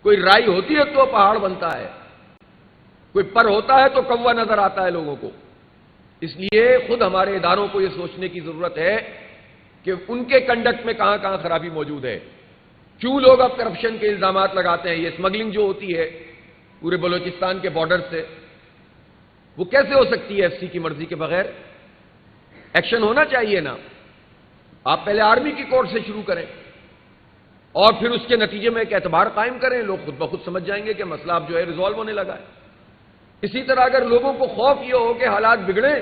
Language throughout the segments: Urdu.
کوئی رائی ہوتی ہے تو پہاڑ بنتا ہے، کوئی پر ہوتا ہے تو کوا نظر آتا ہے لوگوں کو۔ اس لیے خود ہمارے اداروں کو یہ سوچنے کی ضرورت ہے کہ ان کے کنڈکٹ میں کہاں کہاں خرابی موجود ہے۔ کیوں لوگ اب کرپشن کے الزامات لگاتے ہیں؟ یہ اسمگلنگ جو ہوتی ہے پورے بلوچستان کے بارڈر سے، وہ کیسے ہو سکتی ہے ایف سی کی مرضی کے بغیر؟ ایکشن ہونا چاہیے نا۔ آپ پہلے آرمی کی کورٹ سے شروع کریں اور پھر اس کے نتیجے میں ایک اعتبار قائم کریں، لوگ خود بخود سمجھ جائیں گے کہ مسئلہ اب جو ہے ریزالو ہونے لگا ہے۔ اسی طرح اگر لوگوں کو خوف یہ ہو کہ حالات بگڑیں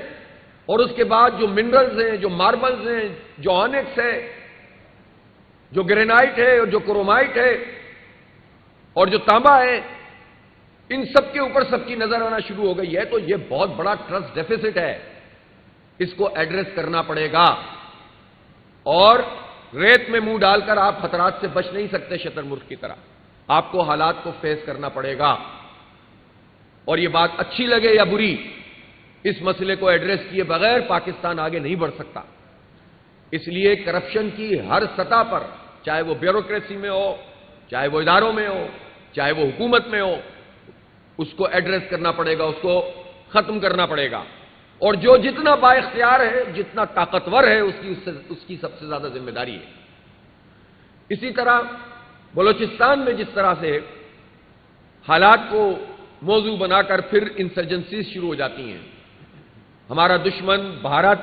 اور اس کے بعد جو منرلز ہیں، جو ماربلز ہیں، جو آنکس ہے، جو گرینائٹ ہے اور جو کرومائٹ ہے اور جو تانبا ہے، ان سب کے اوپر سب کی نظر آنا شروع ہو گئی ہے، تو یہ بہت بڑا ٹرسٹ ڈیفیسٹ ہے، اس کو ایڈریس کرنا پڑے گا۔ اور ریت میں منہ ڈال کر آپ خطرات سے بچ نہیں سکتے شتر مرغ کی طرح، آپ کو حالات کو فیس کرنا پڑے گا۔ اور یہ بات اچھی لگے یا بری، اس مسئلے کو ایڈریس کیے بغیر پاکستان آگے نہیں بڑھ سکتا۔ اس لیے کرپشن کی ہر سطح پر، چاہے وہ بیوروکریسی میں ہو، چاہے وہ اداروں میں ہو، چاہے وہ حکومت میں ہو، اس کو ایڈریس کرنا پڑے گا، اس کو ختم کرنا پڑے گا۔ اور جو جتنا با اختیار ہے، جتنا طاقتور ہے، اس کی سب سے زیادہ ذمہ داری ہے۔ اسی طرح بلوچستان میں جس طرح سے حالات کو موضوع بنا کر پھر انسرجنسیز شروع ہو جاتی ہیں، ہمارا دشمن بھارت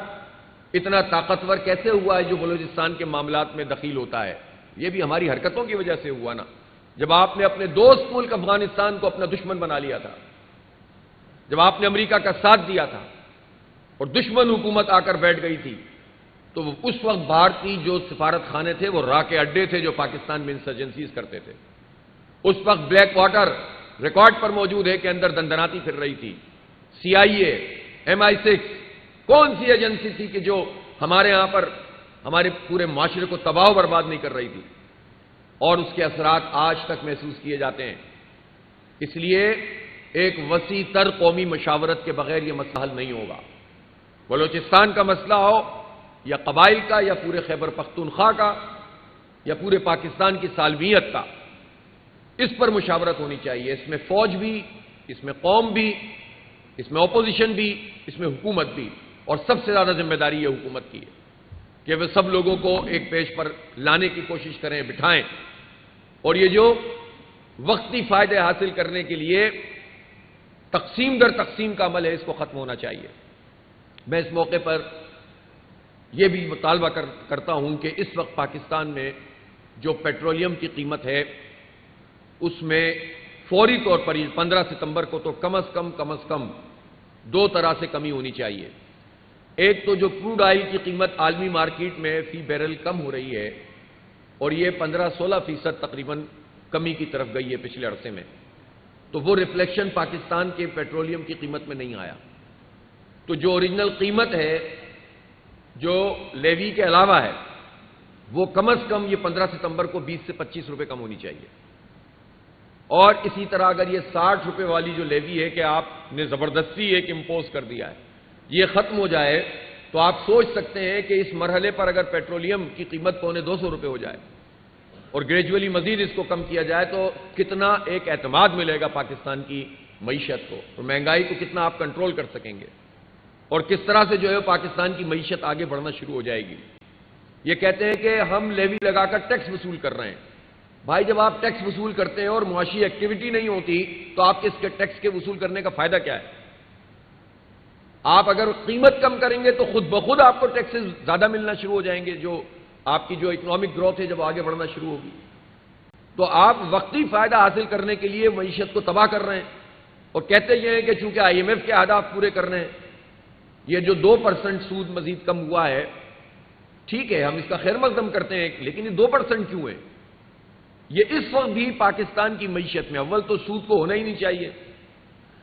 اتنا طاقتور کیسے ہوا ہے جو بلوچستان کے معاملات میں دخیل ہوتا ہے؟ یہ بھی ہماری حرکتوں کی وجہ سے ہوا نا۔ جب آپ نے اپنے دوست ملک افغانستان کو اپنا دشمن بنا لیا تھا، جب آپ نے امریکہ کا ساتھ دیا تھا اور دشمن حکومت آ کر بیٹھ گئی تھی، تو اس وقت بھارتی جو سفارت خانے تھے وہ راہ کے اڈے تھے جو پاکستان میں انسرجنسیز کرتے تھے۔ اس وقت بلیک واٹر ریکارڈ پر موجود ہے کہ اندر دندناتی پھر رہی تھی۔ سی آئی اے، MI6، کون سی ایجنسی تھی کہ جو ہمارے ہاں پر ہمارے پورے معاشرے کو تباہ و برباد نہیں کر رہی تھی؟ اور اس کے اثرات آج تک محسوس کیے جاتے ہیں۔ اس لیے ایک وسیع تر قومی مشاورت کے بغیر یہ مسئلہ حل نہیں ہوگا۔ بلوچستان کا مسئلہ ہو یا قبائل کا یا پورے خیبر پختونخوا کا یا پورے پاکستان کی سالمیت کا، اس پر مشاورت ہونی چاہیے۔ اس میں فوج بھی، اس میں قوم بھی، اس میں اپوزیشن بھی، اس میں حکومت بھی، اور سب سے زیادہ ذمہ داری یہ حکومت کی ہے کہ وہ سب لوگوں کو ایک پیج پر لانے کی کوشش کریں، بٹھائیں، اور یہ جو وقتی فائدے حاصل کرنے کے لیے تقسیم در تقسیم کا عمل ہے، اس کو ختم ہونا چاہیے۔ میں اس موقع پر یہ بھی مطالبہ کرتا ہوں کہ اس وقت پاکستان میں جو پیٹرولیم کی قیمت ہے، اس میں فوری طور پر 15 ستمبر کو تو کم از کم 2 طرح سے کمی ہونی چاہیے۔ ایک تو جو کروڈ آئل کی قیمت عالمی مارکیٹ میں فی بیرل کم ہو رہی ہے، اور یہ 15-16% تقریباً کمی کی طرف گئی ہے پچھلے عرصے میں، تو وہ ریفلیکشن پاکستان کے پیٹرولیم کی قیمت میں نہیں آیا۔ تو جو اوریجنل قیمت ہے جو لیوی کے علاوہ ہے، وہ کم از کم یہ 15 ستمبر کو 20 سے 25 روپے کم ہونی چاہیے۔ اور اسی طرح اگر یہ 60 روپے والی جو لیوی ہے کہ آپ نے زبردستی ایک امپوز کر دیا ہے، یہ ختم ہو جائے تو آپ سوچ سکتے ہیں کہ اس مرحلے پر اگر پیٹرولیم کی قیمت 250 روپے ہو جائے اور گریجولی مزید اس کو کم کیا جائے تو کتنا ایک اعتماد ملے گا پاکستان کی معیشت کو، اور مہنگائی کو کتنا آپ کنٹرول کر سکیں گے، اور کس طرح سے جو ہے پاکستان کی معیشت آگے بڑھنا شروع ہو جائے گی۔ یہ کہتے ہیں کہ ہم لیوی لگا کر ٹیکس وصول کر رہے ہیں۔ بھائی جب آپ ٹیکس وصول کرتے ہیں اور معاشی ایکٹیویٹی نہیں ہوتی تو آپ کے اس کے ٹیکس کے وصول کرنے کا فائدہ کیا ہے؟ آپ اگر قیمت کم کریں گے تو خود بخود آپ کو ٹیکسز زیادہ ملنا شروع ہو جائیں گے، جو آپ کی جو اکنامک گروتھ ہے جب آگے بڑھنا شروع ہوگی۔ تو آپ وقتی فائدہ حاصل کرنے کے لیے معیشت کو تباہ کر رہے ہیں، اور کہتے یہ ہیں کہ چونکہ IMF کے اہداف پورے کرنے ہیں، یہ جو 2% سود مزید کم ہوا ہے، ٹھیک ہے ہم اس کا خیر مقدم کرتے ہیں، لیکن یہ 2% کیوں ہے؟ یہ اس وقت بھی پاکستان کی معیشت میں، اول تو سود کو ہونا ہی نہیں چاہیے،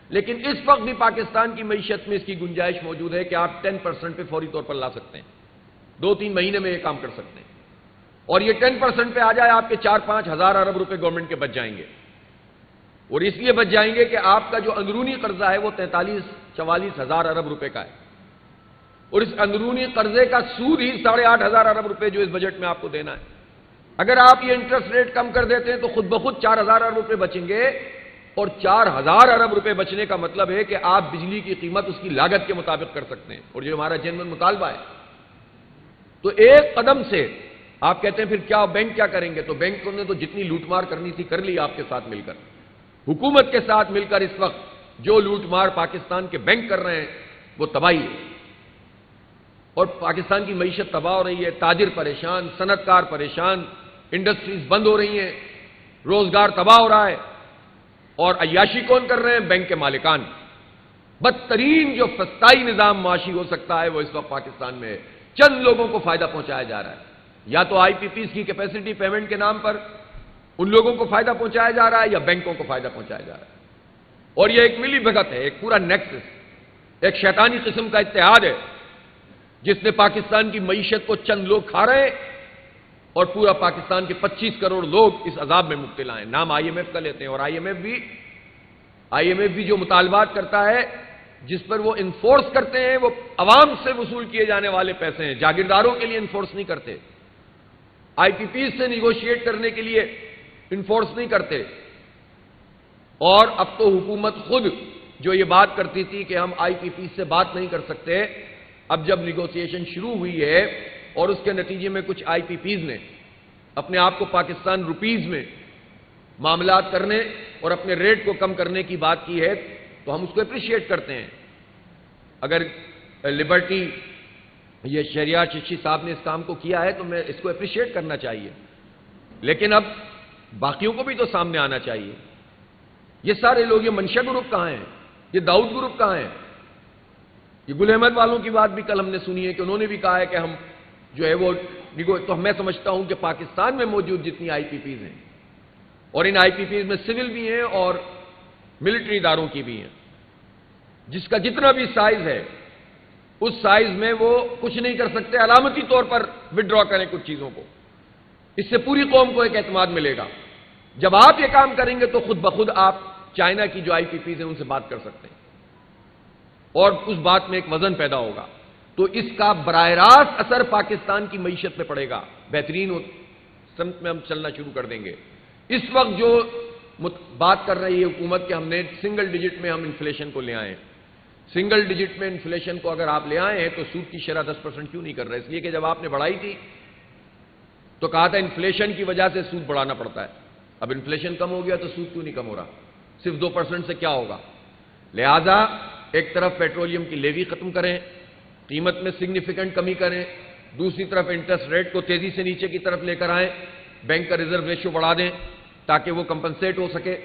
لیکن اس وقت بھی پاکستان کی معیشت میں اس کی گنجائش موجود ہے کہ آپ 10% پہ فوری طور پر لا سکتے ہیں، 2-3 مہینے میں یہ کام کر سکتے ہیں، اور یہ 10% پہ آ جائے آپ کے 4-5 ہزار ارب روپے گورنمنٹ کے بچ جائیں گے، اور اس لیے بچ جائیں گے کہ آپ کا جو اندرونی قرضہ ہے وہ 43-44 ہزار ارب روپے کا ہے، اور اس اندرونی قرضے کا سود ہی 8.5 ہزار ارب روپے جو اس بجٹ میں آپ کو دینا ہے۔ اگر آپ یہ انٹرسٹ ریٹ کم کر دیتے ہیں تو خود بخود 4,000 ارب روپے بچیں گے، اور 4,000 ارب روپے بچنے کا مطلب ہے کہ آپ بجلی کی قیمت اس کی لاگت کے مطابق کر سکتے ہیں، اور جو ہمارا جنرل مطالبہ ہے۔ تو ایک قدم سے آپ کہتے ہیں پھر کیا بینک کیا کریں گے؟ تو بینکوں نے تو جتنی لوٹ مار کرنی تھی کر لی آپ کے ساتھ مل کر، حکومت کے ساتھ مل کر اس وقت جو لوٹ مار پاکستان کے بینک کر رہے ہیں وہ تباہی ہے، اور پاکستان کی معیشت تباہ ہو رہی ہے، تاجر پریشان، صنعت کار پریشان، انڈسٹریز بند ہو رہی ہیں، روزگار تباہ ہو رہا ہے، اور عیاشی کون کر رہے ہیں؟ بینک کے مالکان۔ بدترین جو فسطائی نظام معاشی ہو سکتا ہے وہ اس وقت پاکستان میں ہے، چند لوگوں کو فائدہ پہنچایا جا رہا ہے، یا تو آئی پی پیز کی کیپیسٹی پیمنٹ کے نام پر ان لوگوں کو فائدہ پہنچایا جا رہا ہے، یا بینکوں کو فائدہ پہنچایا جا رہا ہے، اور یہ ایک ملی بھگت ہے، ایک پورا نیکسس، ایک شیطانی قسم کا اتحاد ہے جس نے پاکستان کی معیشت کو چند لوگ کھا رہے ہیں، اور پورا پاکستان کے 25 کروڑ لوگ اس عذاب میں مبتلا ہیں۔ نام آئی ایم ایف کا لیتے ہیں، اور آئی ایم ایف بھی جو مطالبات کرتا ہے جس پر وہ انفورس کرتے ہیں وہ عوام سے وصول کیے جانے والے پیسے ہیں، جاگیرداروں کے لیے انفورس نہیں کرتے، آئی پی پیز سے نیگوشیٹ کرنے کے لیے انفورس نہیں کرتے۔ اور اب تو حکومت خود جو یہ بات کرتی تھی کہ ہم آئی پی پیز سے بات نہیں کر سکتے، اب جب نیگوشیشن شروع ہوئی ہے اور اس کے نتیجے میں کچھ آئی پی پیز نے اپنے آپ کو پاکستان روپیز میں معاملات کرنے اور اپنے ریٹ کو کم کرنے کی بات کی ہے تو ہم اس کو اپریشیٹ کرتے ہیں۔ اگر لبرٹی یہ شہریار چشتی صاحب نے اس کام کو کیا ہے تو میں اس کو اپریشیٹ کرنا چاہیے، لیکن اب باقیوں کو بھی تو سامنے آنا چاہیے۔ یہ سارے لوگ، یہ منشا گروپ کہاں ہیں؟ یہ داؤد گروپ کہاں ہیں؟ یہ گل احمد والوں کی بات بھی کل ہم نے سنی ہے کہ انہوں نے بھی کہا ہے کہ ہم جو ہے وہ تو میں سمجھتا ہوں کہ پاکستان میں موجود جتنی آئی پی پیز ہیں، اور ان آئی پی پیز میں سول بھی ہیں اور ملٹری اداروں کی بھی ہیں، جس کا جتنا بھی سائز ہے اس سائز میں وہ کچھ نہیں کر سکتے، علامتی طور پر وڈرا کریں کچھ چیزوں کو، اس سے پوری قوم کو ایک اعتماد ملے گا۔ جب آپ یہ کام کریں گے تو خود بخود آپ چائنا کی جو آئی پی پیز ہیں ان سے بات کر سکتے ہیں، اور اس بات میں ایک وزن پیدا ہوگا، تو اس کا براہ راست اثر پاکستان کی معیشت پہ پڑے گا، بہترین سمت میں ہم چلنا شروع کر دیں گے۔ اس وقت جو بات کر رہی ہے حکومت کہ ہم نے سنگل ڈیجٹ میں ہم انفلیشن کو لے آئے، سنگل ڈیجٹ میں انفلیشن کو اگر آپ لے آئے ہیں تو سود کی شرح 10% کیوں نہیں کر رہے؟ اس لیے کہ جب آپ نے بڑھائی تھی تو کہا تھا انفلیشن کی وجہ سے سود بڑھانا پڑتا ہے، اب انفلیشن کم ہو گیا تو سود کیوں نہیں کم ہو رہا؟ صرف 2% سے کیا ہوگا؟ لہذا ایک طرف پیٹرولیم کی لیوی ختم کریں، قیمت میں سگنیفیکنٹ کمی کریں، دوسری طرف انٹرسٹ ریٹ کو تیزی سے نیچے کی طرف لے کر آئیں، بینک کا ریزرو ریشو بڑھا دیں تاکہ وہ کمپنسیٹ ہو سکے،